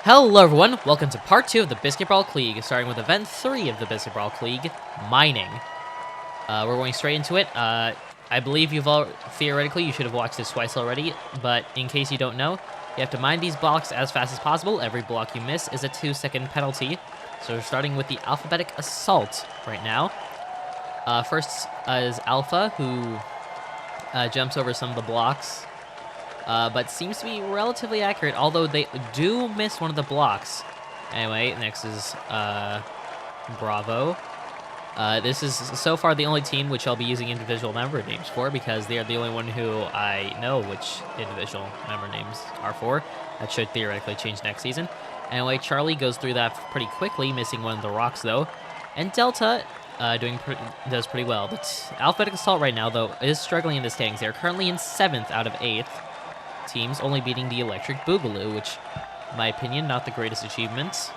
Hello everyone, welcome to part 2 of the Biscuit Brawl Cleague, starting with event 3 of the Biscuit Brawl Cleague, mining. We're going straight into it. I believe theoretically you should have watched this twice already, but in case you don't know, you have to mine these blocks as fast as possible. Every block you miss is a 2-second penalty. So we're starting with the Alphabetic Assault right now. First is Alpha, who jumps over some of the blocks. But seems to be relatively accurate, although they do miss one of the blocks. Anyway, next is Bravo. This is so far the only team which I'll be using individual member names for, because they are the only one who I know which individual member names are for. That should theoretically change next season. Anyway, Charlie goes through that pretty quickly, missing one of the rocks though. And Delta does pretty well. But Alphabetic Assault right now, though, is struggling in the standings. They're currently in 7th out of 8th. Teams, only beating the Electric Boogaloo, which, in my opinion, not the greatest achievement.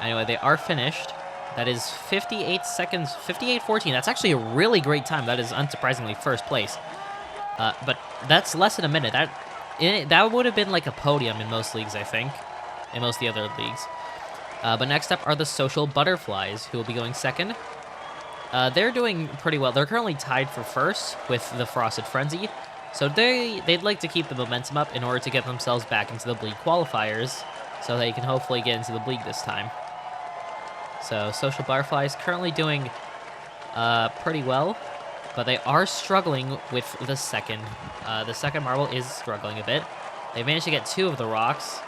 Anyway, they are finished. That is 58 seconds, 58:14. That's actually a really great time. That is unsurprisingly first place. But that's less than a minute. That would have been like a podium in most leagues, I think, in most of the other leagues. But next up are the Social Butterflies, who will be going second. They're doing pretty well. They're currently tied for first with the Frosted Frenzy. So they'd like to keep the momentum up in order to get themselves back into the Bleed qualifiers, so they can hopefully get into the Bleed this time. So Social Butterflies currently doing pretty well, but they are struggling with the second. The second marble is struggling a bit. They managed to get 2 of the rocks.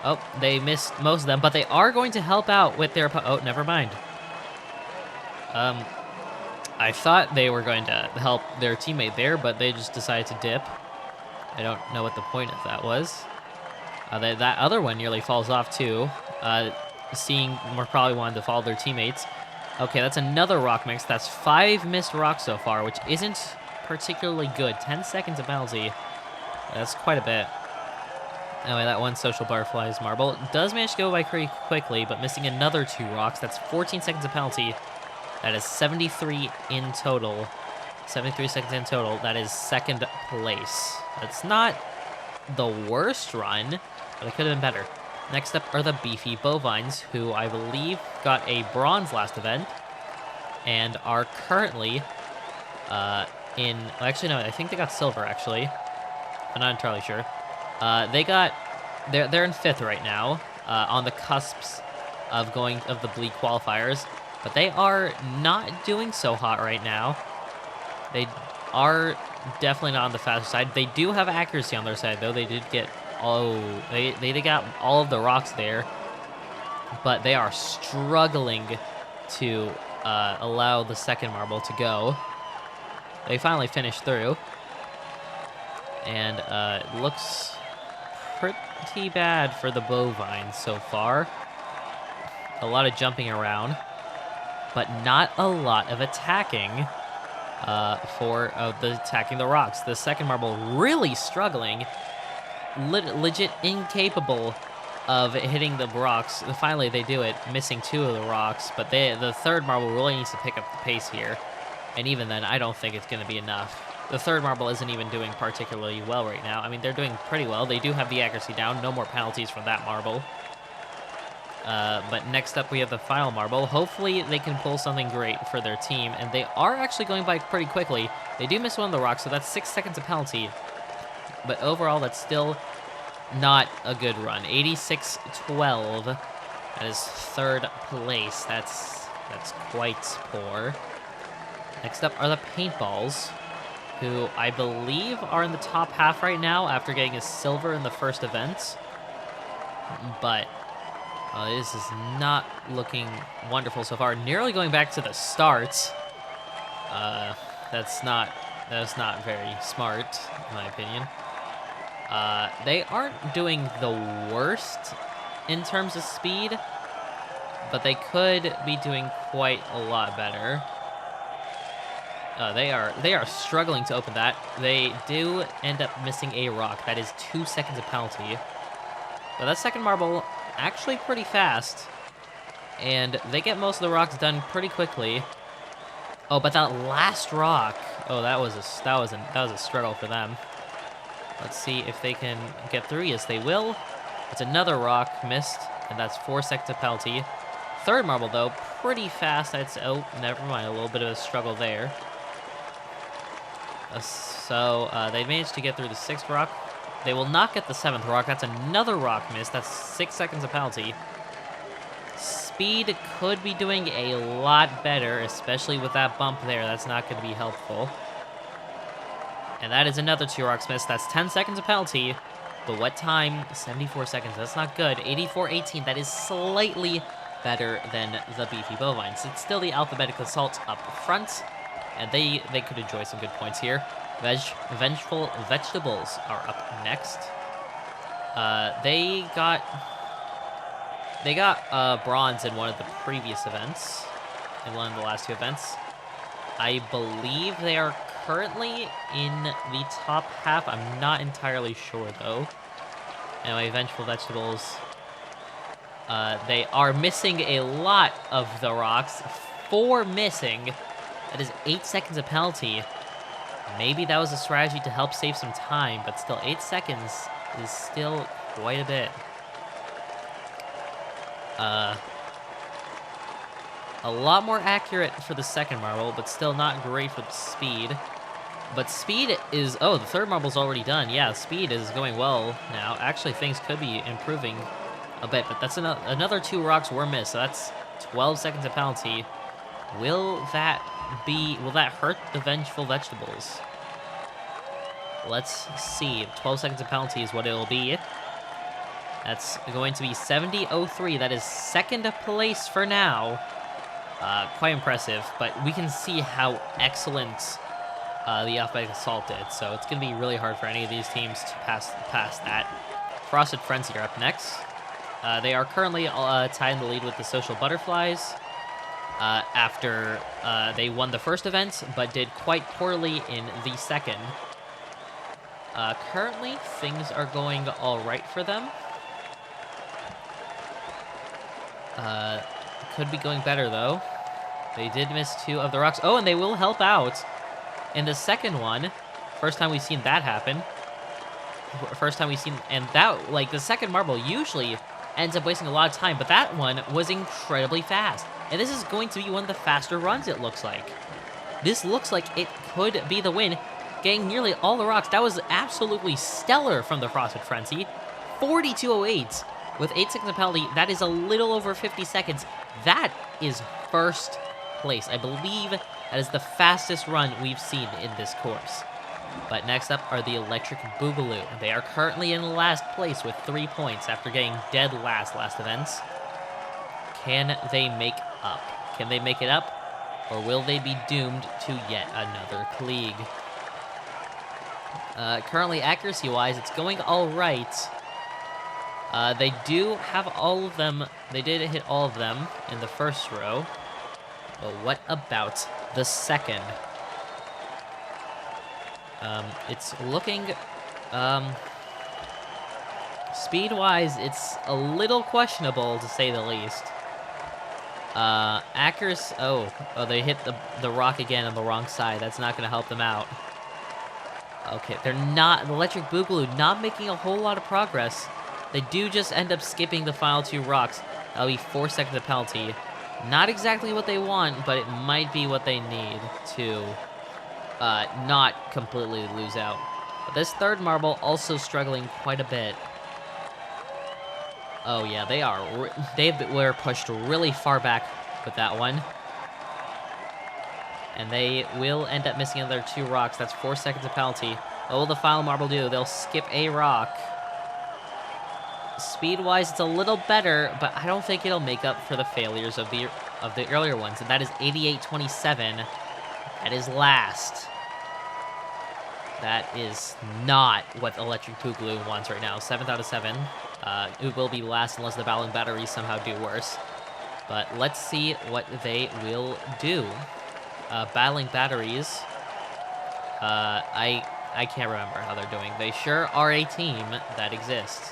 Oh, they missed most of them, but they are going to help out with their... Oh, never mind. I thought they were going to help their teammate there, but they just decided to dip. I don't know what the point of that was. That other one nearly falls off too. Seeing more probably wanted to follow their teammates. Okay, that's another rock mix. That's 5 missed rocks so far, which isn't particularly good. 10 seconds of penalty. That's quite a bit. Anyway, that one Social Butterflies marble does manage to go by pretty quickly, but missing another 2 rocks. That's 14 seconds of penalty. That is 73 in total. 73 seconds in total. That is second place. That's not the worst run, but it could have been better. Next up are the Beefy Bovines, who I believe got a bronze last event, and are currently actually, no, I think they got silver, actually. I'm not entirely sure. They're in 5th right now, on the cusps of the Bleed qualifiers. But they are not doing so hot right now. They are definitely not on the faster side. They do have accuracy on their side, though. They did get... Oh, they got all of the rocks there. But they are struggling to allow the second marble to go. They finally finished through. And it looks pretty bad for the Bovines so far. A lot of jumping around, but not a lot of attacking attacking the rocks. The second marble really struggling, legit incapable of hitting the rocks. Finally, they do it, missing 2 of the rocks, but the third marble really needs to pick up the pace here, and even then, I don't think it's going to be enough. The third marble isn't even doing particularly well right now. I mean, they're doing pretty well. They do have the accuracy down. No more penalties from that marble. But next up, we have the final marble. Hopefully, they can pull something great for their team, and they are actually going by pretty quickly. They do miss one of the rocks, so that's 6 seconds of penalty. But overall, that's still not a good run. 86-12. That is 3rd place. That's quite poor. Next up are the Paintballs, who I believe are in the top half right now after getting a silver in the first event. But... this is not looking wonderful so far. Nearly going back to the start. That's not very smart, in my opinion. They aren't doing the worst in terms of speed, but they could be doing quite a lot better. They are struggling to open that. They do end up missing a rock. That is 2 seconds of penalty. But that second marble actually pretty fast, and they get most of the rocks done pretty quickly. Oh, but that last rock, oh, that was a struggle for them. Let's see if they can get through. Yes, they will. It's another rock missed, and that's 4 seconds of penalty. Third marble, though, pretty fast. I'd say. Oh, never mind. A little bit of a struggle there. They managed to get through the 6th rock. They will not get the 7th rock. That's another rock miss. That's 6 seconds of penalty. Speed could be doing a lot better, especially with that bump there. That's not going to be helpful. And that is another 2 rocks miss. That's 10 seconds of penalty. The wet time, 74 seconds. That's not good. 84-18. That is slightly better than the beefy bovines. It's still the alphabetical assault up front, and they could enjoy some good points here. Vengeful Vegetables are up next. They got bronze in one of the previous events, in one of the last 2 events. I believe they are currently in the top half. I'm not entirely sure, though. Anyway, Vengeful Vegetables. They are missing a lot of the rocks. 4 missing. That is 8 seconds of penalty. Maybe that was a strategy to help save some time, but still, 8 seconds is still quite a bit. A lot more accurate for the 2nd marble, but still not great for the speed. But speed is... Oh, the 3rd marble's already done. Yeah, speed is going well now. Actually, things could be improving a bit, but that's another 2 rocks were missed, so that's 12 seconds of penalty. Will that hurt the Vengeful Vegetables? Let's see. 12 seconds of penalty is what it will be. That's going to be 70-03. That is 2nd place for now. Quite impressive, but we can see how excellent the Alphabetic Assault did, so it's going to be really hard for any of these teams to pass that. Frosted Frenzy are up next. They are currently tied in the lead with the Social Butterflies after they won the first event, but did quite poorly in the 2nd. Currently, things are going all right for them. Could be going better, though. They did miss 2 of the rocks. Oh, and they will help out in the 2nd one. First time we've seen that happen. And that, like, the 2nd marble usually ends up wasting a lot of time, but that one was incredibly fast. And this is going to be one of the faster runs, it looks like. This looks like it could be the win. Getting nearly all the rocks. That was absolutely stellar from the Frosted Frenzy. 42.08 with 8 seconds of penalty. That is a little over 50 seconds. That is 1st place. I believe that is the fastest run we've seen in this course. But next up are the Electric Boogaloo. They are currently in last place with 3 points after getting dead last events. Can they make up? Can they make it up? Or will they be doomed to yet another Cleague? Currently, accuracy-wise, it's going all right. They do have all of them. They did hit all of them in the 1st row. But what about the 2nd? It's looking... speed-wise, it's a little questionable, to say the least. Accuracy... Oh, they hit the rock again on the wrong side. That's not going to help them out. Okay, they're not... The Electric Boogaloo not making a whole lot of progress. They do just end up skipping the final 2 rocks. That'll be 4 seconds of penalty. Not exactly what they want, but it might be what they need to not completely lose out. But this 3rd marble also struggling quite a bit. Oh yeah, they were pushed really far back with that one. And they will end up missing another 2 rocks. That's 4 seconds of penalty. What will the final marble do? They'll skip a rock. Speed-wise, it's a little better, but I don't think it'll make up for the failures of the earlier ones. And that is 88-27. That is last. That is not what Electric Boogaloo wants right now. 7th out of 7. It will be last unless the battling batteries somehow do worse. But let's see what they will do. Battling batteries. I can't remember how they're doing. They sure are a team that exists.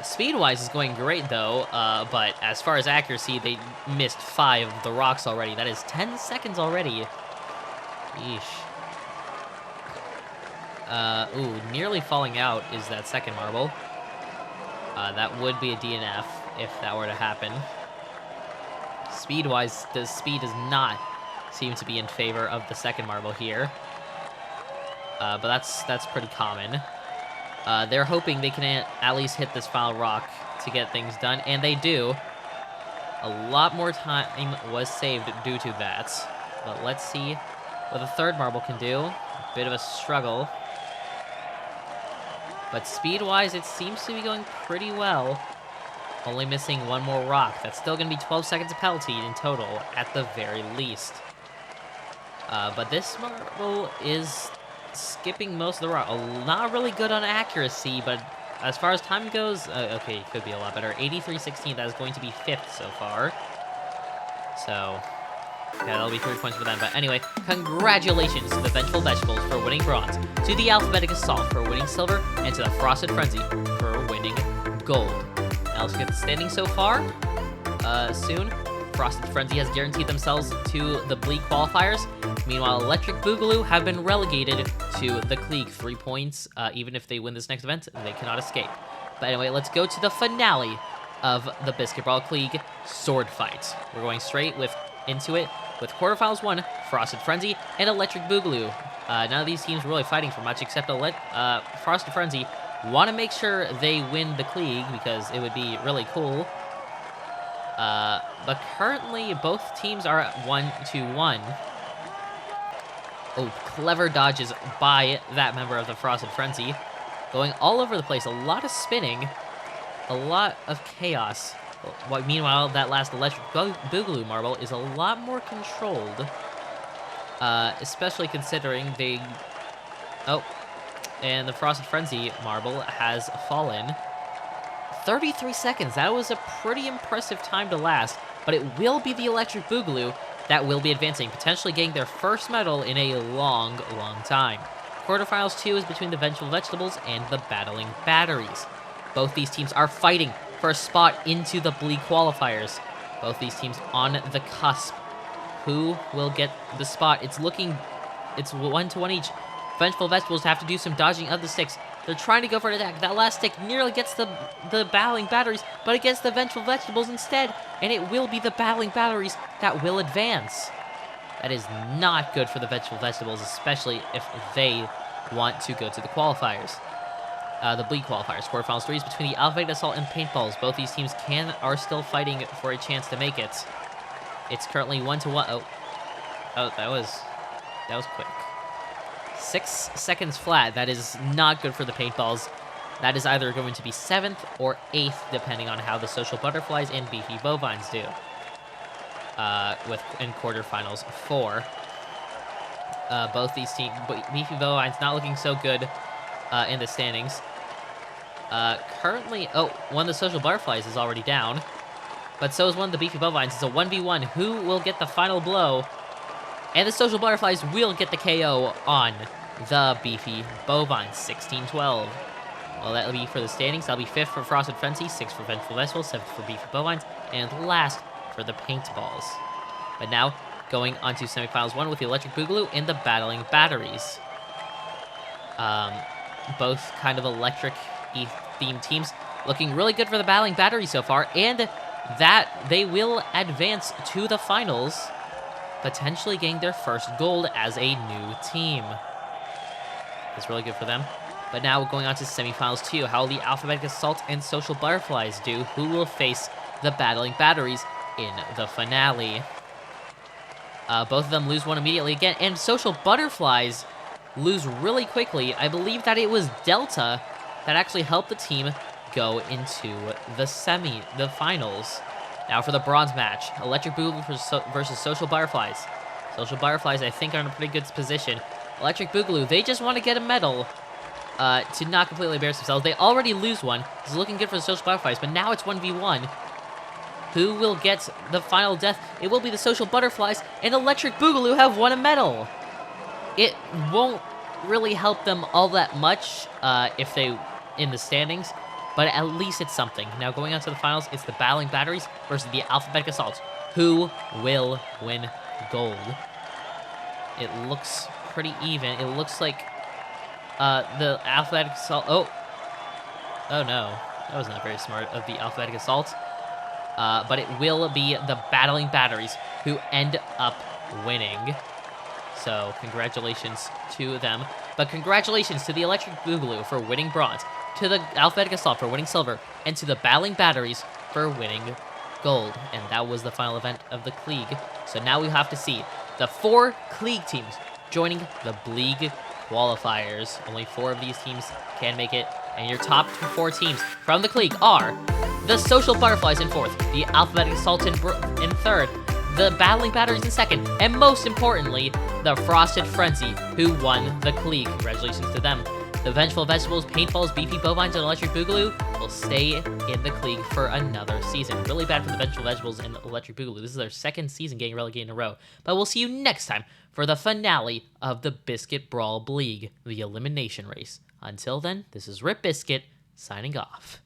Speed-wise is going great, though, but as far as accuracy, they missed 5 of the rocks already. That is 10 seconds already. Yeesh. Ooh, nearly falling out is that 2nd marble. That would be a DNF if that were to happen. Speed-wise, the speed does not seem to be in favor of the second marble here. But that's pretty common. They're hoping they can at least hit this final rock to get things done, and they do. A lot more time was saved due to that. But let's see what the third marble can do. A bit of a struggle. But speed-wise, it seems to be going pretty well. Only missing one more rock. That's still going to be 12 seconds of penalty in total, at the very least. But this marble is skipping most of the rock. Not really good on accuracy, but as far as time goes, okay, it could be a lot better. 83-16, that is going to be 5th so far. So, yeah, that'll be 3 points for them. But anyway, congratulations to the Vengeful Vegetables for winning bronze, to the Alphabetic Assault for winning silver, and to the Frosted Frenzy for winning gold. Now let's get the standings so far. Soon, Frosted Frenzy has guaranteed themselves to the Cleague qualifiers. Meanwhile, Electric Boogaloo have been relegated to the Cleague. 3 points. Even if they win this next event, they cannot escape. But anyway, let's go to the finale of the Biscuit Brawl Cleague Sword Fight. We're going straight into it with quarterfinals 1, Frosted Frenzy, and Electric Boogaloo. None of these teams really fighting for much, except Frosted Frenzy want to make sure they win the Cleague because it would be really cool. But currently, both teams are at 1-1. Oh, clever dodges by that member of the Frosted Frenzy. Going all over the place, a lot of spinning, a lot of chaos. Meanwhile, that last Electric Boogaloo marble is a lot more controlled. Especially considering they... Oh, and the Frosted Frenzy marble has fallen. 33 seconds, that was a pretty impressive time to last, but it will be the Electric Boogaloo that will be advancing, potentially getting their first medal in a long, long time. Quarterfinals 2 is between the Vengeful Vegetables and the Battling Batteries. Both these teams are fighting for a spot into the Cleague qualifiers. Both these teams on the cusp. Who will get the spot? It's 1-1 each. Vengeful Vegetables have to do some dodging of the sticks. They're trying to go for an attack. That last stick nearly gets the Battling Batteries, but it gets the Vengeful Vegetables instead, and it will be the Battling Batteries that will advance. That is not good for the Vengeful Vegetables, especially if they want to go to the qualifiers. The Cleague qualifiers. Quarterfinals 3 is between the Alphabetic Assault and Paintballs. Both these teams are still fighting for a chance to make it. It's currently 1-1. Oh, that was quick. 6 seconds flat. That is not good for the Paintballs. That is either going to be 7th or 8th, depending on how the Social Butterflies and Beefy Bovines do. In quarterfinals 4. Both these teams, Beefy Bovines not looking so good in the standings. Currently, one of the Social Butterflies is already down, but so is one of the Beefy Bovines. It's a 1v1. Who will get the final blow? And the Social Butterflies will get the KO on the Beefy Bovines, 16-12. Well, that'll be for the standings. That'll be 5th for Frosted Frenzy, 6th for Vengeful Vegetables, 7th for Beefy Bovines, and last for the Paintballs. But now, going on to semifinals 1 with the Electric Boogaloo and the Battling Batteries. Both kind of electric-themed teams. Looking really good for the Battling Batteries so far, and that they will advance to the finals, potentially getting their first gold as a new team. That's really good for them. But now going on to semifinals 2. How will the Alphabetic Assault and Social Butterflies do? Who will face the Battling Batteries in the finale? Both of them lose one immediately again, and Social Butterflies lose really quickly. I believe that it was Delta that actually helped the team go into the finals. Now for the bronze match, Electric Boogaloo versus Social Butterflies. Social Butterflies, I think, are in a pretty good position. Electric Boogaloo, they just want to get a medal to not completely embarrass themselves. They already lose one. It's looking good for the Social Butterflies, but now it's 1v1. Who will get the final death? It will be the Social Butterflies, and Electric Boogaloo have won a medal. It won't really help them all that much if they in the standings, but at least it's something. Now going on to the finals, it's the Battling Batteries versus the Alphabetic Assault. Who will win gold? It looks pretty even. It looks like the Alphabetic Assault... Oh no. That was not very smart of the Alphabetic Assault. But it will be the Battling Batteries who end up winning. So congratulations to them. But congratulations to the Electric Boogaloo for winning bronze, to the Alphabetic Assault for winning silver, and to the Battling Batteries for winning gold. And that was the final event of the Cleague. So now we have to see the 4 Cleague teams joining the Bleague qualifiers. Only 4 of these teams can make it. And your top 4 teams from the Cleague are the Social Butterflies in 4th, the Alphabetic Assault in 3rd, the Battling Batteries in 2nd, and most importantly, the Frosted Frenzy, who won the Cleague. Congratulations to them. The Vengeful Vegetables, Paintballs, Beefy Bovines, and Electric Boogaloo will stay in the Cleague for another season. Really bad for the Vengeful Vegetables and Electric Boogaloo. This is their 2nd season getting relegated in a row. But we'll see you next time for the finale of the Biscuit Brawl Bleague, the elimination race. Until then, this is Rip Biscuit, signing off.